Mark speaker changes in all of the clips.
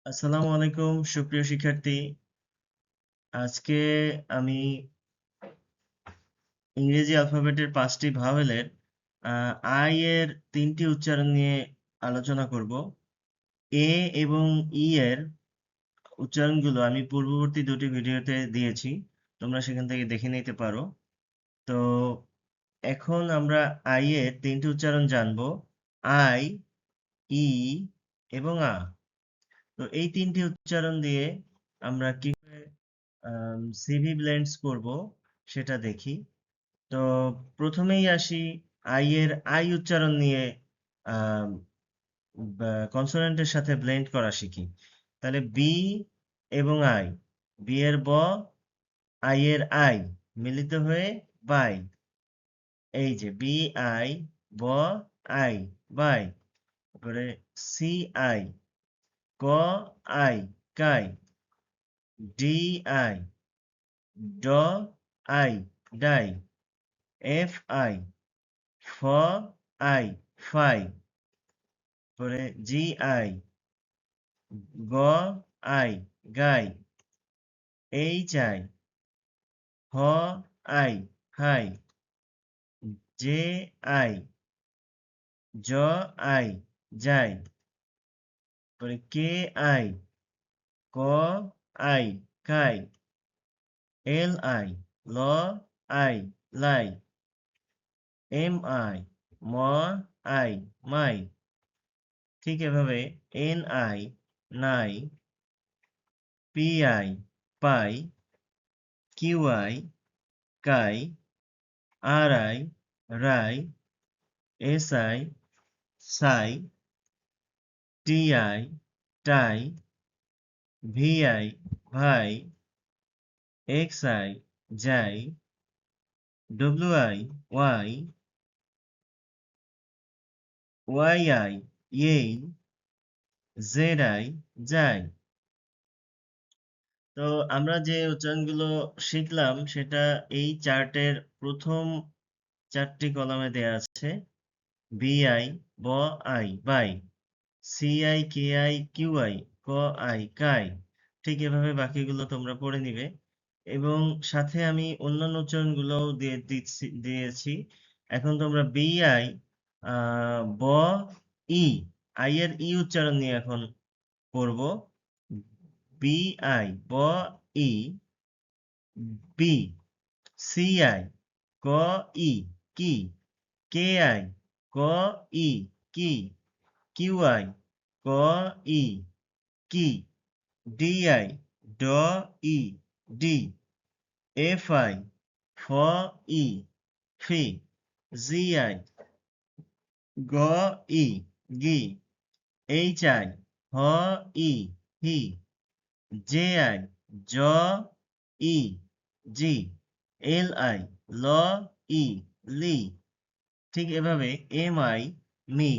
Speaker 1: আসসালামু আলাইকুম সুপ্রিয় শিক্ষার্থী। আজকে আমি ইংরেজি অ্যালফাবেটের 5টি ভাওয়েলের আই এর 3টি উচ্চারণ নিয়ে আলোচনা করব। এ এবং ই এর উচ্চারণগুলো আমি পূর্ববর্তী দুটি ভিডিওতে দিয়েছি, তোমরা সেখান থেকে দেখে নিতে পারো। তো এখন আমরা আই এর 3টি উচ্চারণ জানবো, আই, ই এবং আ। তো এই 3টি উচ্চারণ দিয়ে আমরা কি সিভি ব্লেন্ডস করব সেটা দেখি। তো প্রথমেই আসি আই এর আই উচ্চারণ নিয়ে কনসোনেন্টের সাথে ব্লেন্ড করা শিখি। তাহলে বি এবং আই, বি এর ব, আই এর আই মিলিত হয়ে বাই। এই যে বি আই, ব আই, বাই। তারপরে সি আই, ক আই, কাই। ডি আই, ড আই, ডাই। এফ আই, ফ আই, ফাই। পরে জি আই, গ আই, গাই। এইচ আই, হ আই, হাই। জে আই, জ আই, যাই। পরে কে আই, ক আই, কাই। এল আই, ল আই, লাই। এম আই, ম আই, মাই। ঠিক এভাবে এন আই, নাই। পি আই, পাই। কিউ আই, কাই। R I, Rai. S I, সাই। টি আই, টাই। ভি আই, ভাই। এক্স আই, যাই। ডব্লিউ আই, ওয়াই। ওয়াই আই, এই। জেড আই, যাই। তো আমরা যে উচ্চারণগুলো শিখলাম সেটা এই চার্টের প্রথম 4টি কলামে দেয়া আছে। বি আই, ব আই, বাই। C I, K I, Q I, ক আই, কাই। ঠিক এভাবে বাকিগুলো তোমরা পড়ে নিবে। এবং সাথে আমি অন্যান্য উচ্চারণগুলোও দিয়েছি। এখন তোমরা বি আই, ব ই, আই এর ই উচ্চারণ নিয়ে এখন পড়ব। বি আই, ব ই, বি। সি আই, ক ই, কি। কে আই, ক ই, কি। কিউ আই, ক ই, কি। ডি আই, ড ই, ডি। এফ আই, ফ ই, ফি। জি আই, গ ই, গি। এইচ আই, হ ই, হি। জে আই, জ ই, জি। এল আই, ল ই, লি। ঠিক এভাবে এম আই, মি।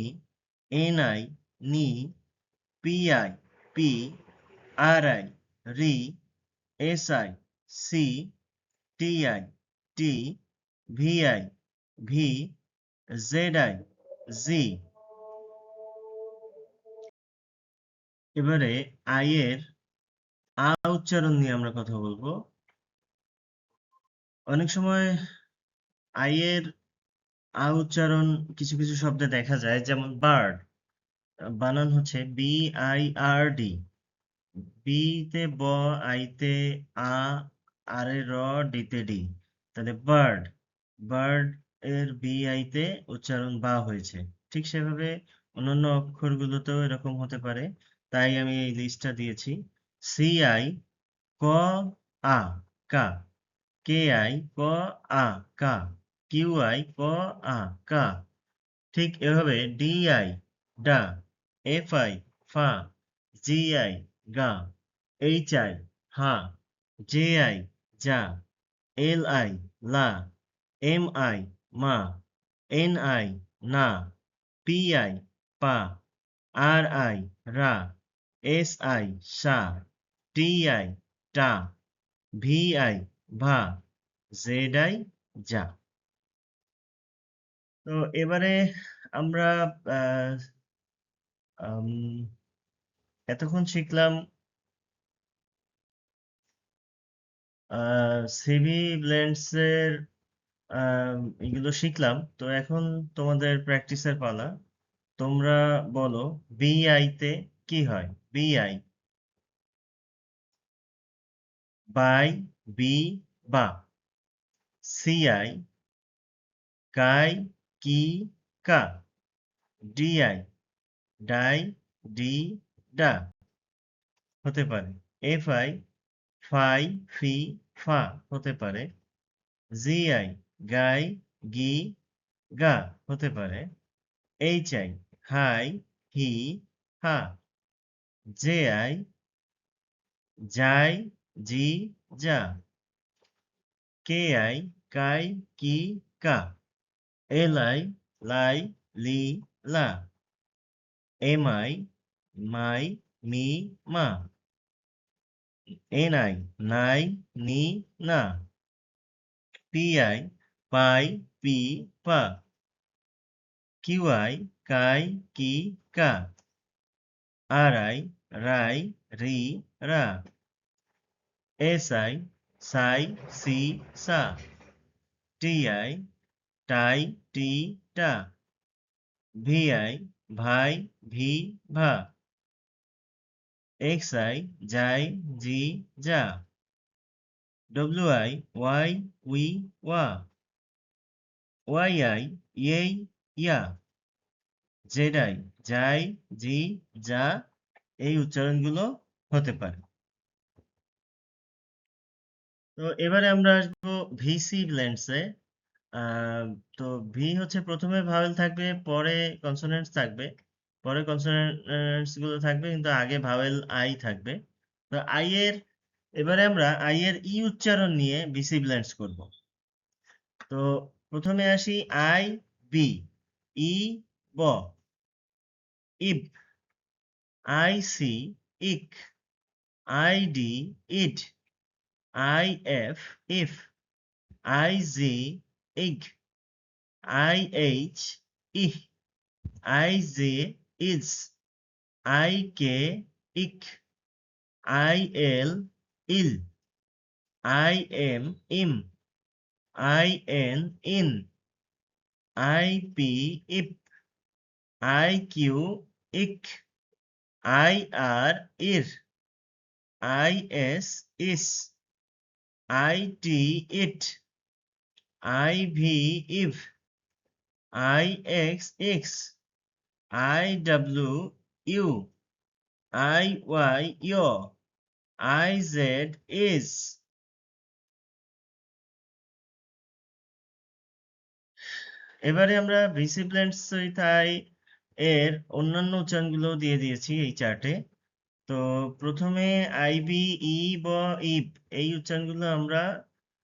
Speaker 1: এন আই, নি। পি আই, পি। আর আই, রি। এস আই, সি। টি আই, টি। ভি আই, ভি। জেড আই, জি। এবারে আই এর আ উচ্চারণ নিয়ে আমরা কথা বলবো। অনেক সময় আই এর আ উচ্চারণ কিছু কিছু শব্দে দেখা যায়, যেমন বার্ড। বানান হচ্ছে B I R D. B তে ব, আই তে আ, আর এ র, ডি তে ডি। তাহলে বার্ড, বার্ড এর বি আই তে উচ্চারণ বা হয়েছে। ঠিক সেভাবে অন্যান্য অক্ষরগুলোতেও এরকম হতে পারে, তাই আমি এই লিস্টটা দিয়েছি। সি আই, ক আ, কা। কে আই, ক আ, কা। কিউ আই, ক আ, কা। ঠিক এভাবে ডি আই, ডা। এফ আই, ফা। জি আই, গা। এইচ আই, হা। জে আই, যা। এল আই, লা। এম আই, মা। এন আই, না। পি আই, পা। আর আই, রা। এস আই, সা। টি আই, টা। ভি আই, ভা। জেড আই, যা। তো এবারে আমরা আহ, এতক্ষণ শিখলাম সিভি ব্লেন্ডস এর এগুলো শিখলাম। তো এখন তোমাদের প্র্যাকটিসের পালা। তোমরা বলো বিআই তে কি হয়? বিআই, বাই, বি, বা। সিআই, কাই, কি, কা। ডিআই, ডাই, ডি, ডা হতে পারে। এফআই, ফাই, ফি, ফা হতে পারে। জিআই, গাই, গি, গা হতে পারে। এইচআই, হাই, হি, হা। জেআই, যাই, জি, যা। কেআই, কাই, কি, কা। এলআই, লাই, লি, লা। এমআই, মাই, মি, মা। এনআই, নাই, নি, না। পিআই, পাই, পি, পা। কিউআই, কাই, কি, কা। আরআই, রাই, রি, রা। এসআই, সাই, সি, সা। টিআই, টাই, টি, টা। ভিআই, ভাই, ভি, ভা। এক্সআই, যাই, জি, যা। ডব্লিউআই, ওয়াই, উই, ওয়া। ওয়াইআই, ইয়েই, ইয়া। জেডআই, যাই, জি, যা। এই উচ্চারণগুলো হতে পারে। তো এবারে আমরা আসবো ভিসি ব্লেন্ডসে। তো ভি হচ্ছে প্রথমে ভাওয়েল থাকবে, পরে কনসোনেন্টস থাকবে। পরে কনসোনেন্টস গুলো থাকবে, কিন্তু আগে ভাওয়েল আই থাকবে। তো এবারে আমরা আই এর ই উচ্চারণ নিয়ে ভিসি ব্লেন্ডস করব। তো প্রথমে আসি আই, বি। ই, ব। ইব। আই, সি, ইক। আই, ডি, ইড। আই, এফ, ইফ। আই, জি, ইগ। আই, এইচ, ইহ। আই, জে, ইজ। আই, কে, ইক। আই, এল, ইল। আই, এম, ইম। আই, এন, ইন। আই, পি, ইপ। আই, কিউ, ইক। আই, আর, ইর। আই, এস, ইস। আই, টি, ইট। আই, ভি, ইভ। আই, এক্স, ইক্স। আই, ডাব্লিউ, ইউ। আই, ওয়াই, ইয়। আই, জেড, ইজ। এবারে আমরা ভিসি ব্লেন্ডস থাই এর অন্যান্য উচ্চারণগুলো দিয়ে দিয়েছি এই চার্টে। তো প্রথমে আইবি, ই, ব, ইব এই উচ্চারণগুলো আমরা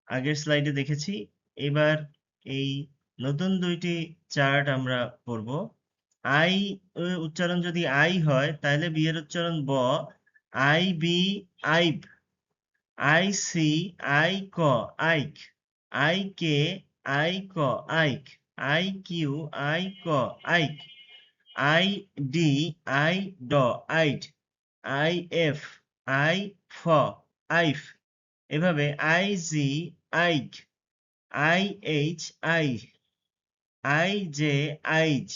Speaker 1: আগের স্লাইডে দেখেছি। এবার এই নতুন দুইটি চার্ট আমরা পড়ব। আই উচ্চারণ যদি আই হয়, তাহলে বি এর উচ্চারণ ব। আই, বি, আইব। আই, সি, আই, ক, আইক। আই, কে, আই, ক, আইক। আই, কিউ, আই, ক, আইক। আই, ডি, আই, ড, আইড। আই, এফ, আই, ফ, আইফ। এভাবে আই, জি, আইক। I, H, I. I, J, আইজ।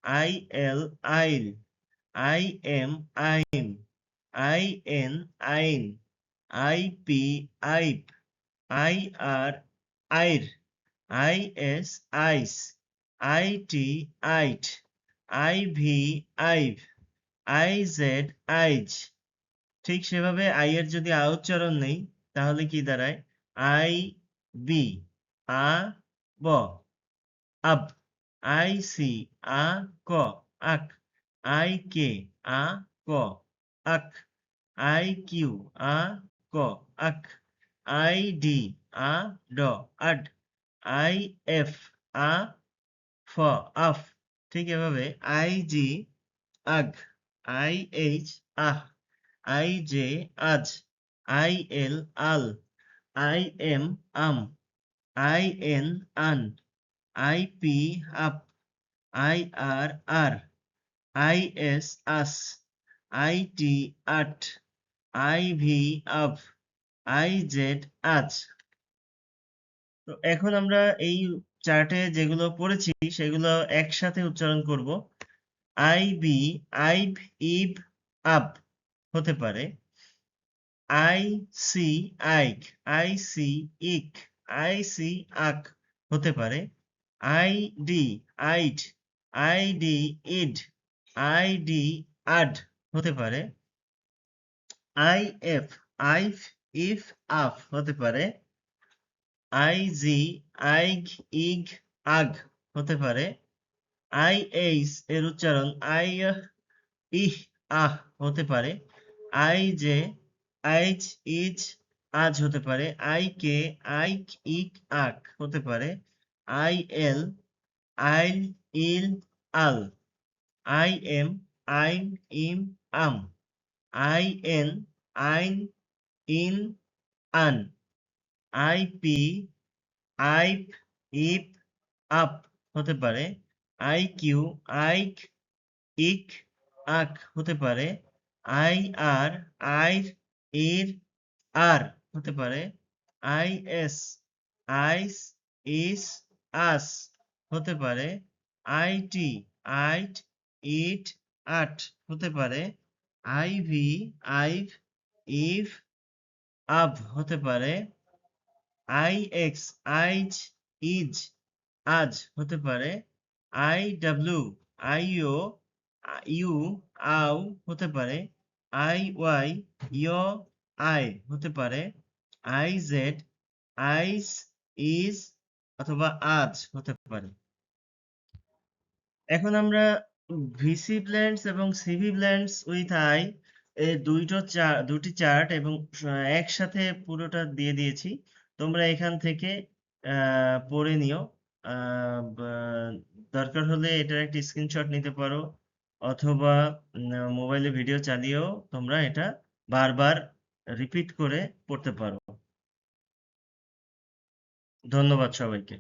Speaker 1: আই, এল, আইল। আই, এম, আইম। আই, এন, আইন। আই, পি, আইপ। আই, আর, আইর। আই, এস, আইস। আই, টি, আইট। আই, ভি, আইভ। আই, জেড, আইজ। ঠিক সেভাবে আই এর যদি আ উচ্চারণ নেই, তাহলে কি দাঁড়ায়? আই, বি, আ, ব। আব। আই, সি, আ, ক, আক। আই, কে, আ, ক, আক। আই, কিউ, আ, ক, আক। আই, ডি, আ, ড, আড। আই, এফ, আ, ফ, আফ। ঠিক এভাবে আই, জি, আগ। আই, এইচ, আহ। আই, জে, আজ। আই, এল, আল। আই, এম, আম। আই, এন, আন। আই, পি, আপ। আই, আর, আর। আই, এস, আস। আইটি আট, আইভি আভ, আইজেড আজ। তো এখন আমরা এই চার্টে যেগুলো পড়েছি সেগুলো একসাথে উচ্চারণ করব। আইবি আইভ ইভ আব হতে পারে। আই সি আইক, আই সি ইক, আই সি আক হতে পারে। আইডি আইড, আইডি ইড, আইডি আড হতে পারে। আইএফ আইফ ইফ আফ হতে পারে। আইজি আইগ ইগ আগ হতে পারে। আইএইচ এর উচ্চারণ আই ইহ আহ হতে পারে। আইজে আইজ ইজ আজ হতে পারে। আইকে আইক ইক আক হতে পারে। আইএল আইল ইল আল। আইএম আইন ইম আম। আইএন আইন ইন আন। আইপি আইপ ইপ আপ হতে পারে। আইকিউ আইক ইক আক হতে পারে। আই আর আইর ইর আর হতে পারে। আইএস আইস ইস আস হতে পারে। আইটি আইট ইট আট হতে পারে। আইভি আইভ ইভ আভ হতে পারে। আইএক্স আইজ ইজ আজ হতে পারে। আইডব্লিউ আইও ইউ আও হতে পারে। আইওয়াই ইয় আই হতে পারে। আইজেড আইস ইজ অথবা আজ হতে পারে। এখন আমরা ভিসি ব্লেন্ডস এবং সিভি ব্লেন্ডস উইথ আই এই দুটি চার্ট এবং একসাথে পুরোটা দিয়ে দিয়েছি। তোমরা এখান থেকে পড়ে নিও। দরকার হলে এটার একটা স্ক্রিনশট নিতে পারো, অথবা মোবাইলে ভিডিও চালিয়েও তোমরা এটা বারবার রিপিট করে পড়তে পারো। ধন্যবাদ সবাইকে।